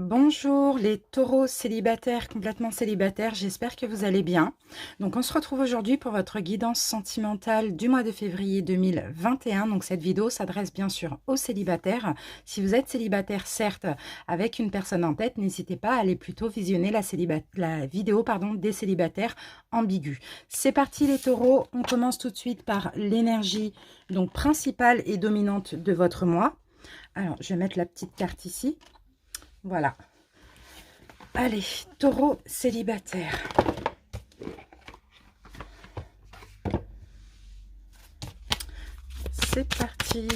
Bonjour les taureaux célibataires, complètement célibataires, j'espère que vous allez bien. Donc on se retrouve aujourd'hui pour votre guidance sentimentale du mois de février 2021. Donc cette vidéo s'adresse bien sûr aux célibataires. Si vous êtes célibataire, certes, avec une personne en tête, n'hésitez pas à aller plutôt visionner la vidéo des célibataires ambigus. C'est parti les taureaux, on commence tout de suite par l'énergie donc principale et dominante de votre mois. Alors je vais mettre la petite carte ici. Voilà. Allez, taureau célibataire. C'est parti.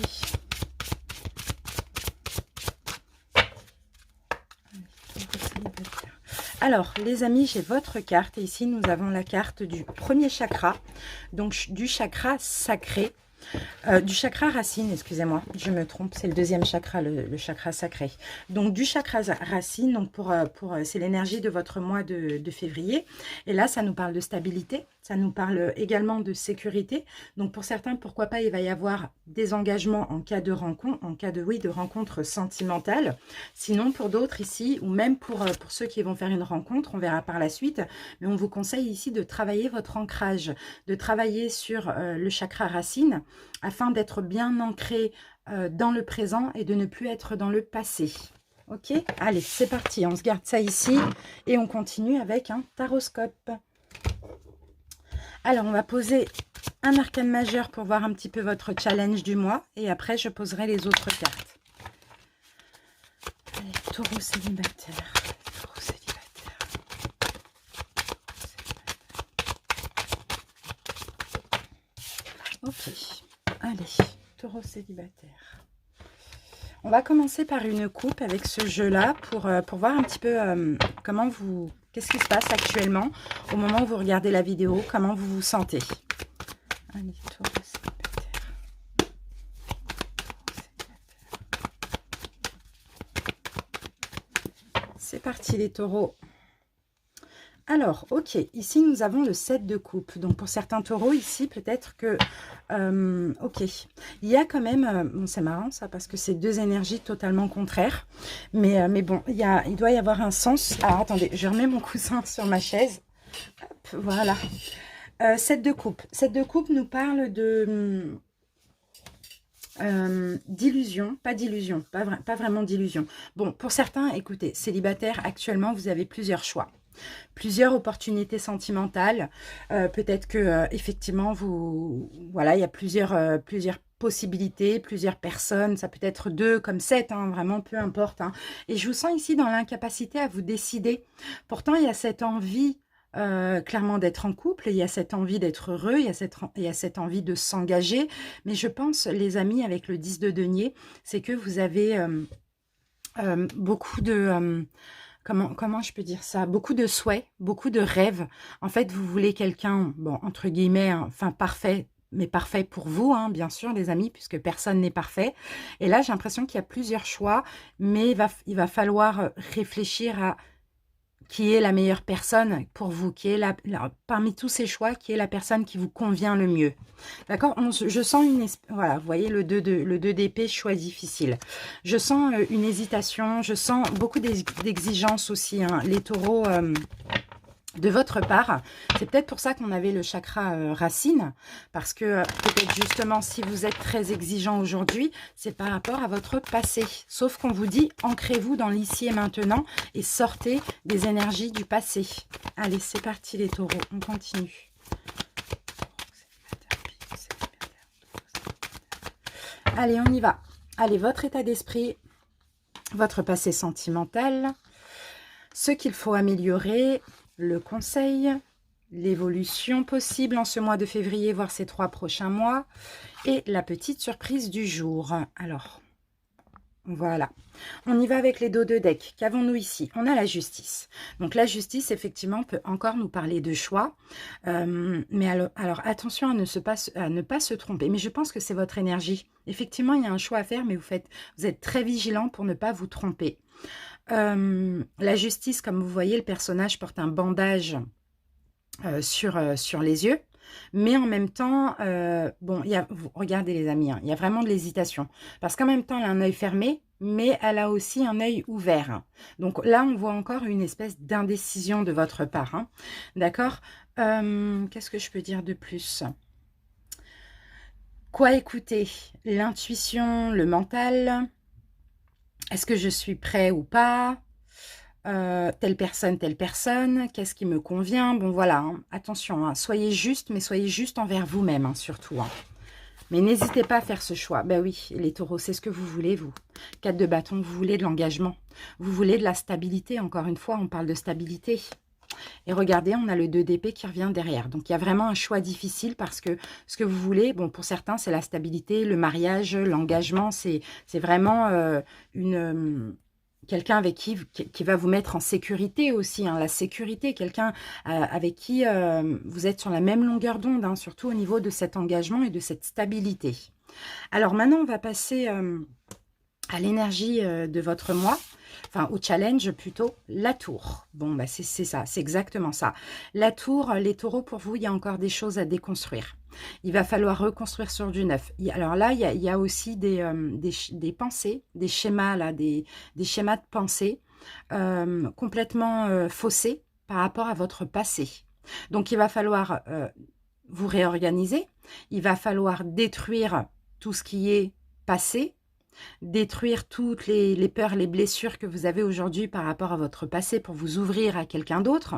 Alors, les amis, j'ai votre carte. Et ici, nous avons la carte du premier chakra. Donc, du chakra sacré. Du chakra racine, excusez-moi, je me trompe, c'est le deuxième chakra, le chakra sacré. Donc du chakra racine, donc c'est l'énergie de votre mois de février. Et là, ça nous parle de stabilité, ça nous parle également de sécurité. Donc pour certains, pourquoi pas, il va y avoir des engagements en cas de rencontre, de rencontre sentimentale. Sinon, pour d'autres ici, ou même pour ceux qui vont faire une rencontre, on verra par la suite, mais on vous conseille ici de travailler votre ancrage, de travailler sur le chakra racine, afin d'être bien ancré dans le présent et de ne plus être dans le passé. Ok, allez, c'est parti. On se garde ça ici et on continue avec un taroscope. Alors, on va poser un arcane majeur pour voir un petit peu votre challenge du mois. Et après, je poserai les autres cartes. Allez, taureau célibataire. Taureau célibataire. Ok. Allez, taureau célibataire. On va commencer par une coupe avec ce jeu-là pour voir un petit peu qu'est-ce qui se passe actuellement au moment où vous regardez la vidéo, comment vous vous sentez. Allez, taureau célibataire. C'est parti les taureaux. Alors, ok, ici nous avons le 7 de coupe. Donc pour certains taureaux, ici peut-être que... ok, il y a quand même... bon, c'est marrant ça, parce que c'est deux énergies totalement contraires. Mais bon, il doit y avoir un sens. Ah, attendez, je remets mon coussin sur ma chaise. Hop, voilà. 7 de coupe. 7 de coupe nous parle de... d'illusion, pas vraiment d'illusion. Bon, pour certains, écoutez, célibataire, actuellement, vous avez plusieurs choix. Plusieurs opportunités sentimentales. Peut-être que effectivement, voilà, il y a plusieurs possibilités, plusieurs personnes. Ça peut être 2 comme 7, hein, vraiment, peu importe. Hein. Et je vous sens ici dans l'incapacité à vous décider. Pourtant, il y a cette envie clairement d'être en couple, il y a cette envie d'être heureux, il y a cette envie de s'engager. Mais je pense, les amis, avec le 10 de denier, c'est que vous avez beaucoup de... Comment je peux dire ça? Beaucoup de souhaits, beaucoup de rêves. En fait, vous voulez quelqu'un, bon, entre guillemets, hein, enfin parfait, mais parfait pour vous, hein, bien sûr, les amis, puisque personne n'est parfait. Et là, j'ai l'impression qu'il y a plusieurs choix, mais il va falloir réfléchir à qui est la meilleure personne pour vous, qui est parmi tous ces choix, qui est la personne qui vous convient le mieux. D'accord? Je sens voilà, vous voyez le 2 d'épée, choix difficile. Je sens une hésitation, je sens beaucoup d'exigences aussi, hein. Les taureaux... de votre part, c'est peut-être pour ça qu'on avait le chakra racine, parce que peut-être justement si vous êtes très exigeant aujourd'hui, c'est par rapport à votre passé. Sauf qu'on vous dit, ancrez-vous dans l'ici et maintenant et sortez des énergies du passé. Allez, c'est parti les taureaux, on continue. Allez, on y va. Allez, votre état d'esprit, votre passé sentimental, ce qu'il faut améliorer, le conseil, l'évolution possible en ce mois de février, voire ces 3 prochains mois, et la petite surprise du jour. Alors, voilà. On y va avec les dos de deck. Qu'avons-nous ici? On a la justice. Donc la justice, effectivement, peut encore nous parler de choix. Mais alors attention à ne pas se tromper. Mais je pense que c'est votre énergie. Effectivement, il y a un choix à faire, mais vous êtes très vigilant pour ne pas vous tromper. La justice, comme vous voyez, le personnage porte un bandage sur les yeux. Mais en même temps, bon, regardez les amis, hein, il y a vraiment de l'hésitation. Parce qu'en même temps, il a un œil fermé, mais elle a aussi un œil ouvert. Donc là, on voit encore une espèce d'indécision de votre part. Hein. D'accord. Qu'est-ce que je peux dire de plus? Quoi écouter? L'intuition, le mental. Est-ce que je suis prêt ou pas? Telle personne, qu'est-ce qui me convient? Bon, voilà, hein. Attention, hein. Soyez juste, mais soyez juste envers vous-même, hein, surtout. Hein. Mais n'hésitez pas à faire ce choix. Ben oui, les taureaux, c'est ce que vous voulez, vous. 4 de bâton, vous voulez de l'engagement. Vous voulez de la stabilité. Encore une fois, on parle de stabilité. Et regardez, on a le 2 d'épée qui revient derrière. Donc, il y a vraiment un choix difficile parce que ce que vous voulez, bon, pour certains, c'est la stabilité, le mariage, l'engagement. C'est vraiment quelqu'un avec qui va vous mettre en sécurité aussi, hein, la sécurité, quelqu'un avec qui vous êtes sur la même longueur d'onde, hein, surtout au niveau de cet engagement et de cette stabilité. Alors maintenant, on va passer à l'énergie de votre mois, enfin au challenge plutôt, la tour. Bon, bah c'est ça, c'est exactement ça. La tour, les taureaux, pour vous, il y a encore des choses à déconstruire. Il va falloir reconstruire sur du neuf. Alors là, il y a aussi des pensées, des schémas, là, des schémas de pensée complètement faussés par rapport à votre passé. Donc, il va falloir vous réorganiser. Il va falloir détruire tout ce qui est passé, détruire toutes les peurs, les blessures que vous avez aujourd'hui par rapport à votre passé pour vous ouvrir à quelqu'un d'autre.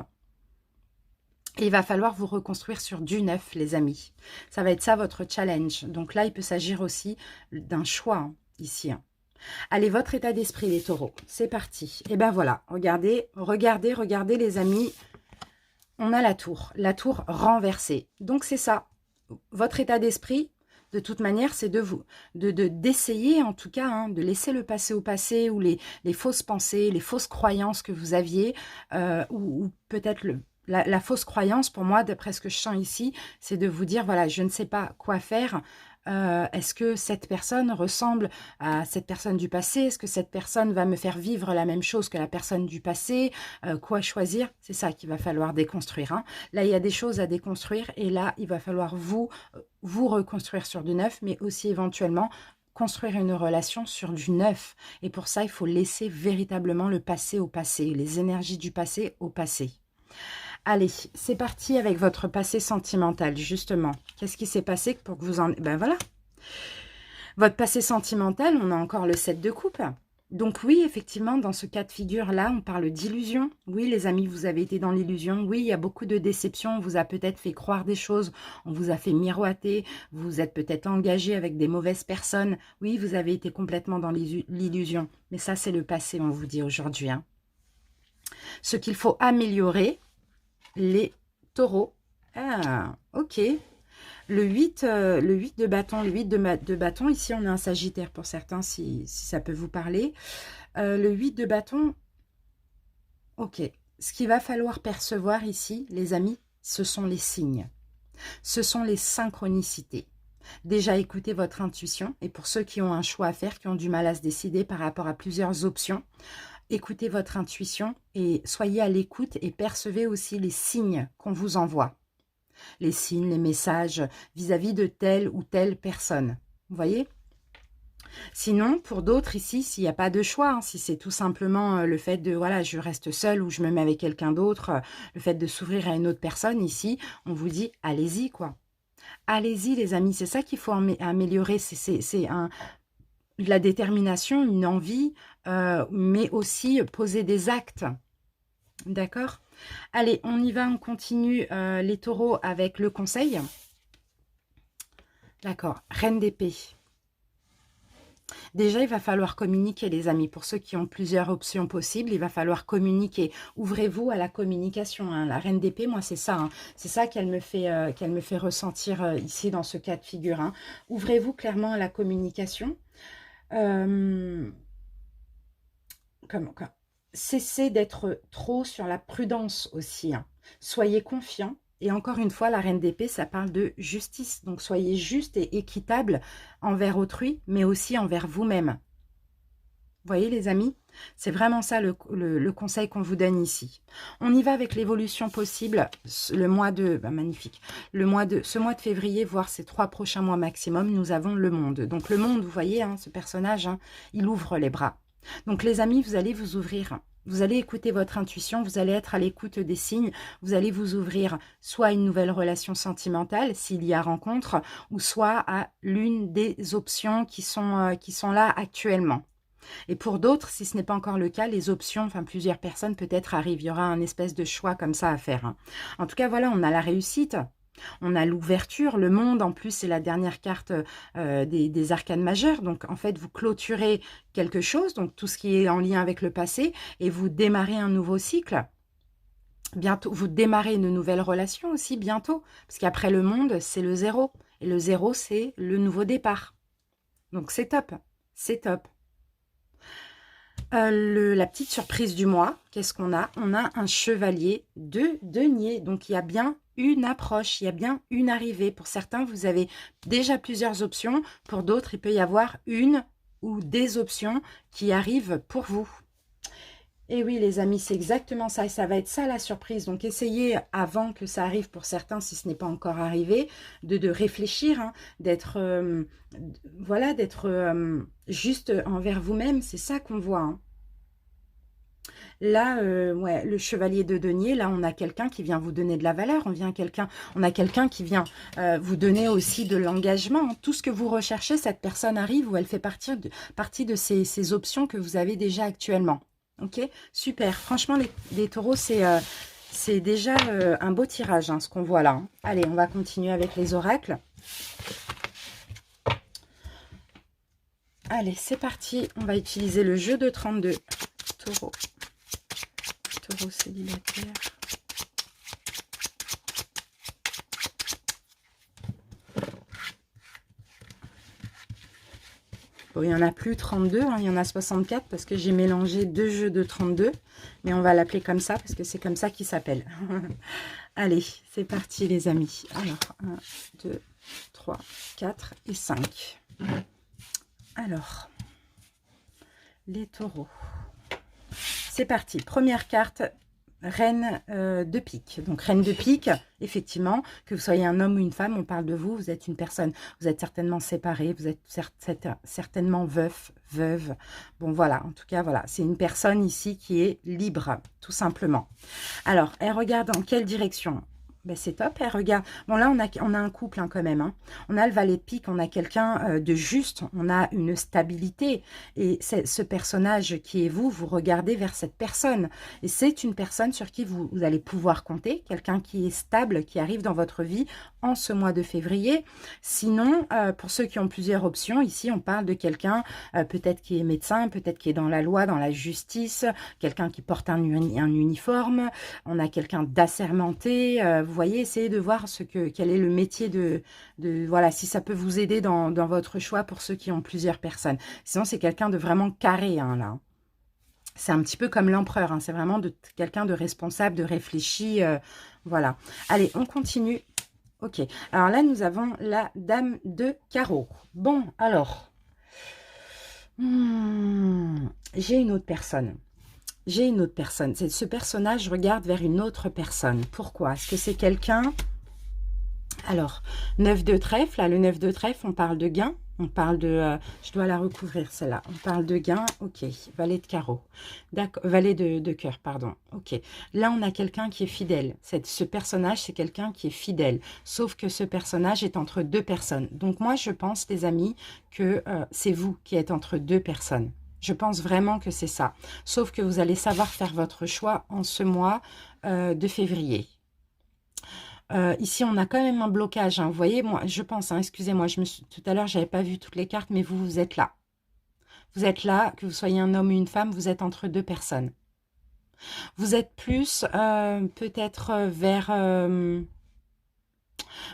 Et il va falloir vous reconstruire sur du neuf, les amis. Ça va être ça, votre challenge. Donc là, il peut s'agir aussi d'un choix, hein, ici. Hein. Allez, votre état d'esprit, les taureaux. C'est parti. Et ben voilà, regardez, les amis. On a la tour renversée. Donc c'est ça. Votre état d'esprit, de toute manière, c'est d'essayer en tout cas, hein, de laisser le passé au passé, ou les fausses pensées, les fausses croyances que vous aviez, ou peut-être la fausse croyance, pour moi, d'après ce que je sens ici, c'est de vous dire, voilà, je ne sais pas quoi faire. Est-ce que cette personne ressemble à cette personne du passé? Est-ce que cette personne va me faire vivre la même chose que la personne du passé? Quoi choisir? C'est ça qu'il va falloir déconstruire. Hein. Là, il y a des choses à déconstruire et là, il va falloir vous reconstruire sur du neuf, mais aussi éventuellement construire une relation sur du neuf. Et pour ça, il faut laisser véritablement le passé au passé, les énergies du passé au passé. Allez, c'est parti avec votre passé sentimental, justement. Qu'est-ce qui s'est passé pour que vous en... Ben voilà. Votre passé sentimental, on a encore le 7 de coupe. Donc oui, effectivement, dans ce cas de figure-là, on parle d'illusion. Oui, les amis, vous avez été dans l'illusion. Oui, il y a beaucoup de déceptions. On vous a peut-être fait croire des choses. On vous a fait miroiter. Vous êtes peut-être engagé avec des mauvaises personnes. Oui, vous avez été complètement dans l'illusion. Mais ça, c'est le passé, on vous dit aujourd'hui. Hein. Ce qu'il faut améliorer... Les taureaux. Ah, ok. Le 8 de bâton, de bâton. Ici, on a un sagittaire pour certains, si ça peut vous parler. Le 8 de bâton, ok. Ce qu'il va falloir percevoir ici, les amis, ce sont les signes. Ce sont les synchronicités. Déjà, écoutez votre intuition. Et pour ceux qui ont un choix à faire, qui ont du mal à se décider par rapport à plusieurs options, écoutez votre intuition et soyez à l'écoute et percevez aussi les signes qu'on vous envoie. Les signes, les messages vis-à-vis de telle ou telle personne. Vous voyez? Sinon, pour d'autres ici, s'il n'y a pas de choix, hein, si c'est tout simplement le fait de, voilà, je reste seule ou je me mets avec quelqu'un d'autre, le fait de s'ouvrir à une autre personne, ici, on vous dit, allez-y, quoi. Allez-y, les amis, c'est ça qu'il faut améliorer, c'est de la détermination, une envie, mais aussi poser des actes. D'accord? Allez, on y va, on continue les taureaux avec le conseil. D'accord, reine d'épée. Déjà, il va falloir communiquer, les amis. Pour ceux qui ont plusieurs options possibles, il va falloir communiquer. Ouvrez-vous à la communication. Hein. La reine d'épée, moi, c'est ça. Hein. C'est ça qu'elle me fait ressentir ici dans ce cas de figure. Hein. Ouvrez-vous clairement à la communication. Cessez d'être trop sur la prudence aussi. Hein. Soyez confiants. Et encore une fois, la reine d'épée, ça parle de justice. Donc, soyez juste et équitable envers autrui, mais aussi envers vous-même. voyez les amis? C'est vraiment ça le conseil qu'on vous donne ici. On y va avec l'évolution possible, le mois de... magnifique. Ce mois de février, voire ces 3 prochains mois maximum, nous avons le monde. Donc le monde, vous voyez, hein, ce personnage, hein, il ouvre les bras. Donc les amis, vous allez vous ouvrir. Vous allez écouter votre intuition, vous allez être à l'écoute des signes, vous allez vous ouvrir soit à une nouvelle relation sentimentale, s'il y a rencontre, ou soit à l'une des options qui sont là actuellement. Et pour d'autres, si ce n'est pas encore le cas, les options, enfin plusieurs personnes peut-être arrivent, il y aura un espèce de choix comme ça à faire. Hein. En tout cas, voilà, on a la réussite, on a l'ouverture, le monde, en plus c'est la dernière carte des arcanes majeures, donc en fait vous clôturez quelque chose, donc tout ce qui est en lien avec le passé, et vous démarrez un nouveau cycle. Bientôt, vous démarrez une nouvelle relation aussi bientôt, parce qu'après le monde, c'est le zéro, et le zéro, c'est le nouveau départ. Donc c'est top, c'est top. La petite surprise du mois, qu'est-ce qu'on a? On a un chevalier de denier. Donc, il y a bien une approche, il y a bien une arrivée. Pour certains, vous avez déjà plusieurs options. Pour d'autres, il peut y avoir une ou des options qui arrivent pour vous. Et oui, les amis, c'est exactement ça. Et ça va être ça, la surprise. Donc, essayez, avant que ça arrive pour certains, si ce n'est pas encore arrivé, de réfléchir, hein, d'être voilà, d'être juste envers vous-même. C'est ça qu'on voit. Hein. Là, ouais, le chevalier de denier, là, on a quelqu'un qui vient vous donner de la valeur. On a quelqu'un qui vient vous donner aussi de l'engagement. Hein. Tout ce que vous recherchez, cette personne arrive ou elle fait partie de ces options que vous avez déjà actuellement. Ok, super. Franchement, les taureaux, c'est déjà un beau tirage, hein, ce qu'on voit là. Hein. Allez, on va continuer avec les oracles. Allez, c'est parti. On va utiliser le jeu de 32. Taureau. Taureau célibataire. Bon, il n'y en a plus 32, hein, il y en a 64 parce que j'ai mélangé 2 jeux de 32. Mais on va l'appeler comme ça parce que c'est comme ça qu'il s'appelle. Allez, c'est parti les amis. Alors, 1, 2, 3, 4 et 5. Alors, les taureaux. C'est parti. Première carte, reine de pique. Donc, reine de pique, effectivement, que vous soyez un homme ou une femme, on parle de vous. Vous êtes une personne, vous êtes certainement séparé, vous êtes certainement veuf, veuve. Bon, voilà, en tout cas, voilà. C'est une personne ici qui est libre, tout simplement. Alors, elle regarde dans quelle direction? Ben, c'est top, elle regarde. Bon, là, on a un couple hein, quand même. Hein. On a le valet de pique, on a quelqu'un de juste, on a une stabilité. Et ce personnage qui est vous, vous regardez vers cette personne. Et c'est une personne sur qui vous allez pouvoir compter, quelqu'un qui est stable, qui arrive dans votre vie en ce mois de février. Sinon, pour ceux qui ont plusieurs options, ici, on parle de quelqu'un peut-être qui est médecin, peut-être qui est dans la loi, dans la justice, quelqu'un qui porte un uniforme. On a quelqu'un d'assermenté. Vous voyez, essayez de voir quel est le métier voilà, si ça peut vous aider dans votre choix pour ceux qui ont plusieurs personnes. Sinon, c'est quelqu'un de vraiment carré, hein, là. C'est un petit peu comme l'empereur, hein, c'est vraiment quelqu'un de responsable, de réfléchi, voilà. Allez, on continue. Ok, alors là, nous avons la dame de carreau. Bon, alors, j'ai une autre personne. J'ai une autre personne. Ce personnage regarde vers une autre personne. Pourquoi? Est-ce que c'est quelqu'un... Alors, 9 de trèfle. Là, le 9 de trèfle, on parle de gain. On parle de... je dois la recouvrir, celle-là. On parle de gain. Ok. Valet de carreau. D'accord. Valet de cœur, pardon. Ok. Là, on a quelqu'un qui est fidèle. Ce personnage, c'est quelqu'un qui est fidèle. Sauf que ce personnage est entre deux personnes. Donc, moi, je pense, les amis, que c'est vous qui êtes entre deux personnes. Je pense vraiment que c'est ça. Sauf que vous allez savoir faire votre choix en ce mois de février. Ici, on a quand même un blocage. Hein. Vous voyez, moi, je pense, hein, excusez-moi, tout à l'heure, je n'avais pas vu toutes les cartes, mais vous êtes là. Vous êtes là, que vous soyez un homme ou une femme, vous êtes entre deux personnes. Vous êtes plus peut-être vers...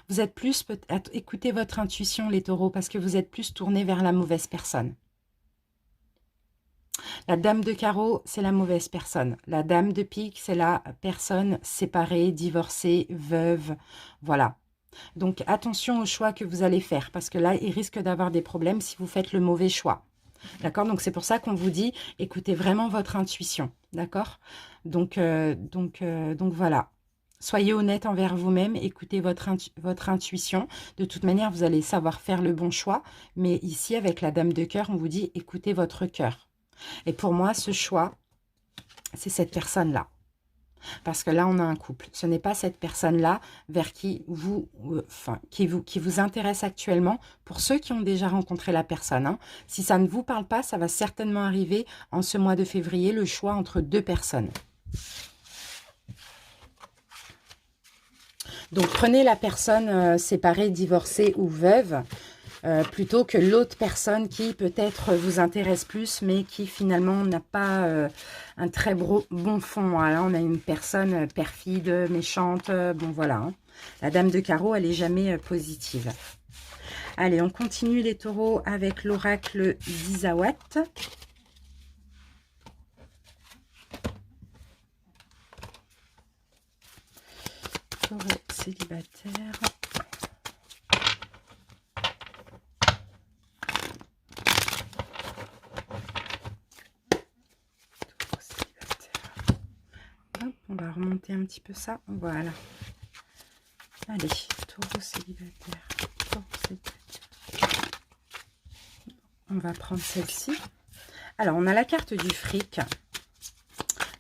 vous êtes plus... Écoutez votre intuition, les taureaux, parce que vous êtes plus tourné vers la mauvaise personne. La dame de carreau, c'est la mauvaise personne. La dame de pique, c'est la personne séparée, divorcée, veuve. Voilà. Donc, attention au choix que vous allez faire. Parce que là, il risque d'avoir des problèmes si vous faites le mauvais choix. D'accord? Donc, c'est pour ça qu'on vous dit, écoutez vraiment votre intuition. D'accord? Donc, voilà. Soyez honnête envers vous-même, écoutez votre intuition. De toute manière, vous allez savoir faire le bon choix. Mais ici, avec la dame de cœur, on vous dit, écoutez votre cœur. Et pour moi, ce choix, c'est cette personne-là. Parce que là, on a un couple. Ce n'est pas cette personne-là vers qui qui vous intéresse actuellement. Pour ceux qui ont déjà rencontré la personne, hein. Si ça ne vous parle pas, ça va certainement arriver en ce mois de février, le choix entre deux personnes. Donc, prenez la personne séparée, divorcée ou veuve, plutôt que l'autre personne qui peut-être vous intéresse plus, mais qui finalement n'a pas un très bon fond. Voilà, on a une personne perfide, méchante, bon voilà. Hein. La dame de carreau, elle n'est jamais positive. Allez, on continue les taureaux avec l'oracle d'Isawat. Taureau célibataire. On va remonter un petit peu ça. Voilà. Allez, taureau célibataire. Taureau célibataire. On va prendre celle-ci. Alors, on a la carte du fric.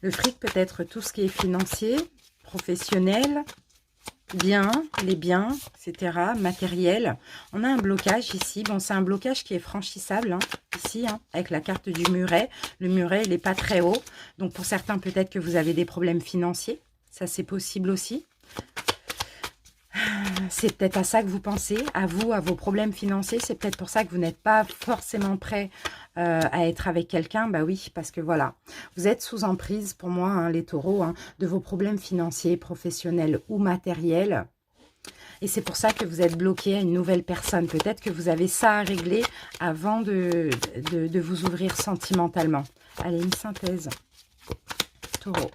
Le fric peut être tout ce qui est financier, professionnel, les biens, etc., matériel. On a un blocage ici. Bon, c'est un blocage qui est franchissable, hein, ici, hein, avec la carte du muret. Le muret, il n'est pas très haut. Donc, pour certains, peut-être que vous avez des problèmes financiers. Ça, c'est possible aussi. C'est peut-être à ça que vous pensez, à vous, à vos problèmes financiers. C'est peut-être pour ça que vous n'êtes pas forcément prêt à être avec quelqu'un. Bah oui, parce que voilà, vous êtes sous emprise, pour moi, hein, les taureaux, hein, de vos problèmes financiers, professionnels ou matériels. Et c'est pour ça que vous êtes bloqué à une nouvelle personne. Peut-être que vous avez ça à régler avant de vous ouvrir sentimentalement. Allez, une synthèse. Taureau.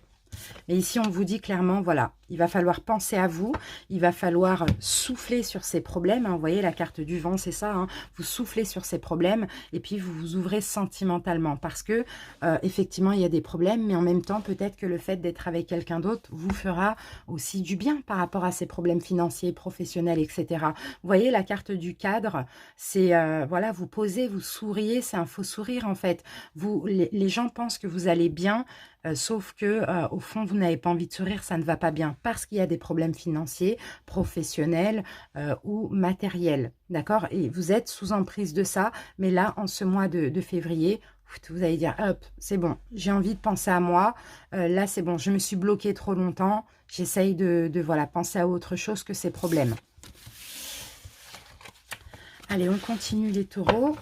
Mais ici, on vous dit clairement, voilà, il va falloir penser à vous, il va falloir souffler sur ces problèmes. Hein, vous voyez, la carte du vent, c'est ça. Hein, vous soufflez sur ces problèmes et puis vous vous ouvrez sentimentalement. Parce que, effectivement, il y a des problèmes, mais en même temps, peut-être que le fait d'être avec quelqu'un d'autre vous fera aussi du bien par rapport à ces problèmes financiers, professionnels, etc. Vous voyez, la carte du cadre, c'est, voilà, vous posez, vous souriez, c'est un faux sourire, en fait. Les gens pensent que vous allez bien, sauf que au fond, vous n'avez pas envie de sourire, ça ne va pas bien parce qu'il y a des problèmes financiers, professionnels ou matériels. D'accord? Et vous êtes sous emprise de ça, mais là, en ce mois de février, vous allez dire, hop, c'est bon, j'ai envie de penser à moi. Là, c'est bon, je me suis bloquée trop longtemps. J'essaye voilà, penser à autre chose que ces problèmes. Allez, on continue les taureaux.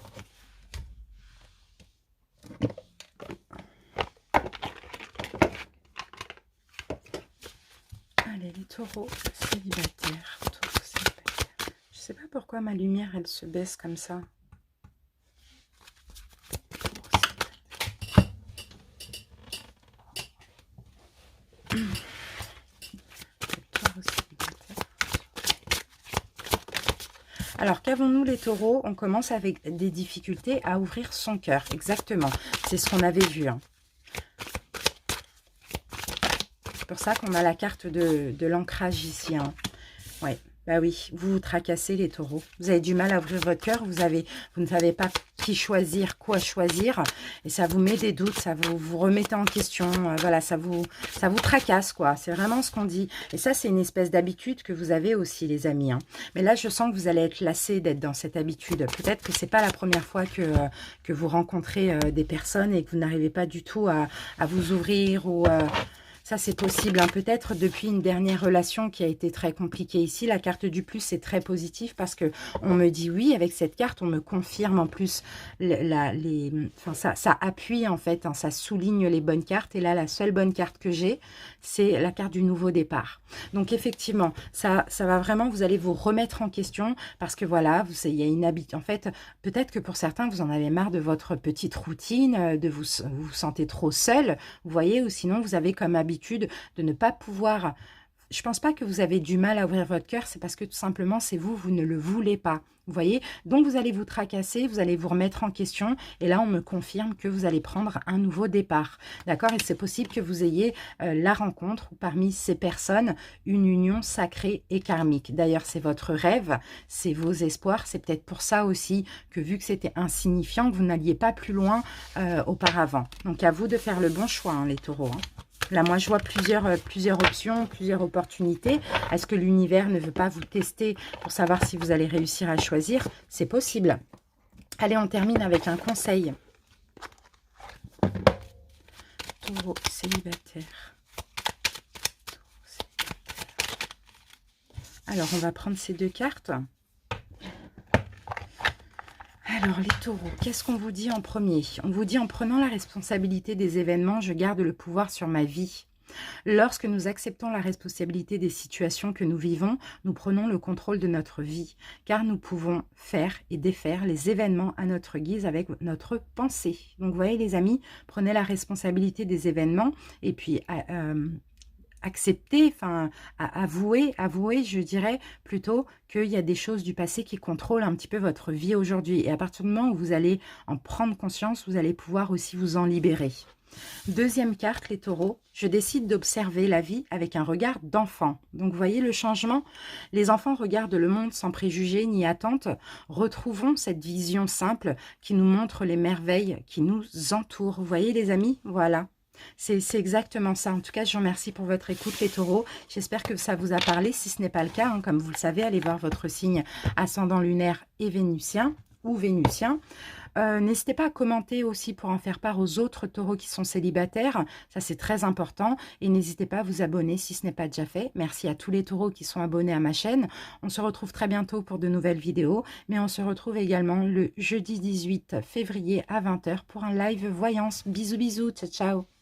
Allez, les taureaux célibataires. Je sais pas pourquoi ma lumière, elle se baisse comme ça. Alors, qu'avons-nous les taureaux? On commence avec des difficultés à ouvrir son cœur. Exactement. C'est ce qu'on avait vu. Hein. C'est pour ça qu'on a la carte de l'ancrage ici. Hein. Ouais. Bah oui, vous vous tracassez les taureaux. Vous avez du mal à ouvrir votre cœur. Vous ne savez pas qui choisir, quoi choisir. Et ça vous met des doutes, ça vous remettez en question. Voilà, ça vous tracasse, quoi. C'est vraiment ce qu'on dit. Et ça, c'est une espèce d'habitude que vous avez aussi, les amis. Hein. Mais là, je sens que vous allez être lassé d'être dans cette habitude. Peut-être que c'est pas la première fois que vous rencontrez des personnes et que vous n'arrivez pas du tout à vous ouvrir ou... Ça, c'est possible. Hein. Peut-être depuis une dernière relation qui a été très compliquée ici. La carte du plus, c'est très positif parce que on me dit oui. Avec cette carte, on me confirme en plus. Ça appuie en fait. Hein, ça souligne les bonnes cartes. Et là, la seule bonne carte que j'ai, c'est la carte du nouveau départ. Donc, effectivement, ça va vraiment, vous allez vous remettre en question parce que voilà, il y a une habitude. En fait, peut-être que pour certains, vous en avez marre de votre petite routine, de vous sentez trop seul, vous voyez, ou sinon, vous avez comme habitude de ne pas pouvoir je pense pas que vous avez du mal à ouvrir votre cœur, c'est parce que tout simplement, c'est vous, vous ne le voulez pas. Vous voyez? Donc, vous allez vous tracasser, vous allez vous remettre en question. Et là, on me confirme que vous allez prendre un nouveau départ. D'accord? Et c'est possible que vous ayez la rencontre, ou parmi ces personnes, une union sacrée et karmique. D'ailleurs, c'est votre rêve, c'est vos espoirs. C'est peut-être pour ça aussi que, vu que c'était insignifiant, que vous n'alliez pas plus loin auparavant. Donc, à vous de faire le bon choix, hein, les taureaux. Hein. Là, moi, je vois plusieurs options, plusieurs opportunités. Est-ce que l'univers ne veut pas vous tester pour savoir si vous allez réussir à choisir? C'est possible. Allez, on termine avec un conseil. Taureau célibataire. Alors, on va prendre ces deux cartes. Alors, les taureaux, qu'est-ce qu'on vous dit en premier? On vous dit, en prenant la responsabilité des événements, je garde le pouvoir sur ma vie. Lorsque nous acceptons la responsabilité des situations que nous vivons, nous prenons le contrôle de notre vie, car nous pouvons faire et défaire les événements à notre guise avec notre pensée. Donc, vous voyez, les amis, prenez la responsabilité des événements et puis accepter, enfin, avouer, je dirais plutôt qu'il y a des choses du passé qui contrôlent un petit peu votre vie aujourd'hui. Et à partir du moment où vous allez en prendre conscience, vous allez pouvoir aussi vous en libérer. Deuxième carte, les taureaux, je décide d'observer la vie avec un regard d'enfant. Donc, vous voyez le changement? Les enfants regardent le monde sans préjugés ni attentes. Retrouvons cette vision simple qui nous montre les merveilles qui nous entourent. Vous voyez, les amis? Voilà. C'est exactement ça. En tout cas, je vous remercie pour votre écoute, les taureaux. J'espère que ça vous a parlé. Si ce n'est pas le cas, hein, comme vous le savez, allez voir votre signe ascendant lunaire et vénusien ou vénusien. N'hésitez pas à commenter aussi pour en faire part aux autres taureaux qui sont célibataires. Ça, c'est très important. Et n'hésitez pas à vous abonner si ce n'est pas déjà fait. Merci à tous les taureaux qui sont abonnés à ma chaîne. On se retrouve très bientôt pour de nouvelles vidéos. Mais on se retrouve également le jeudi 18 février à 20 h pour un live voyance. Bisous, bisous. Ciao, ciao.